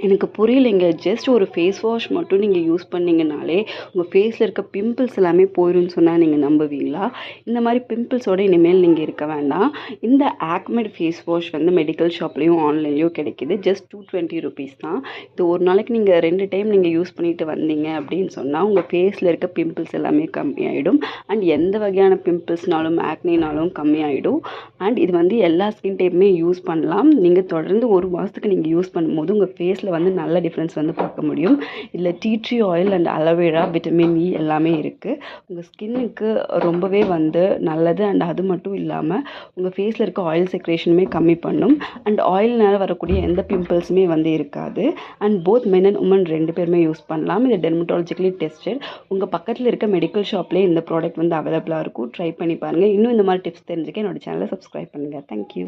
எனக்கு புரியலைங்க. ஜஸ்ட் ஒரு ஃபேஸ் வாஷ் மட்டும் நீங்கள் யூஸ் பண்ணீங்கனாலே, உங்கள் ஃபேஸில் இருக்க பிம்பிள்ஸ் எல்லாமே போயிரும்னு சொன்னா நீங்க நம்புவீங்களா? இந்த மாரி பிம்பிள்ஸோட இனிமேல் நீங்க இருக்க வேண்டாம். இந்த ஆக்மெட் ஃபேஸ் வாஷ் வந்து மெடிக்கல் ஷாப்லயும், ஆன்லைன்லயும் கிடைக்குது. ஜஸ்ட் ₹220 தான். இது ஒரு நாளைக்கு நீங்க 2 டைம் நீங்க யூஸ் பண்ணிட்டு வந்தீங்க அப்படின்னு சொன்னா, உங்க ஃபேஸில் இருக்க பிம்பிள்ஸ் எல்லாமே கம்மியாயிடும். அண்ட் எந்த வகையான பிம்பிள்ஸ்னாலும், ஆக்னினாலும் கம்மியாயிடும். அண்ட் இது வந்து எல்லா ஸ்கின் டைப்புமே யூஸ் பண்ணலாம். நீங்க தொடர்ந்து 1 மாசத்துக்கு நீங்க யூஸ் பண்ணும்போது உங்க ஃபேஸ்ல வந்து நல்ல டிஃப்ரென்ஸ் வந்து பார்க்க முடியும். இதில் tea tree oil and aloe vera, vitamin E எல்லாமே இருக்குது. உங்கள் ஸ்கின்னுக்கு ரொம்பவே வந்து நல்லது. அண்ட் அது மட்டும் இல்லாமல் உங்கள் ஃபேஸில் இருக்க ஆயில் செக்ரேஷனுமே கம்மி பண்ணும். அண்ட் ஆயில்னால வரக்கூடிய எந்த பிம்பிள்ஸுமே வந்து இருக்காது. And both men and women 2 பேருமே யூஸ் பண்ணலாம். இது டெர்மட்டாலஜிக்கலி டெஸ்டட். உங்கள் பக்கத்தில் இருக்க மெடிக்கல் ஷாப்லேயே இந்த ப்ராடக்ட் வந்து அவைலபிளாக இருக்கும். ட்ரை பண்ணி பாருங்கள். இன்னும் இந்த மாதிரி டிப்ஸ் தெரிஞ்சுக்க என்னோட சேனலை சப்ஸ்கிரைப் பண்ணுங்கள். தேங்க்யூ.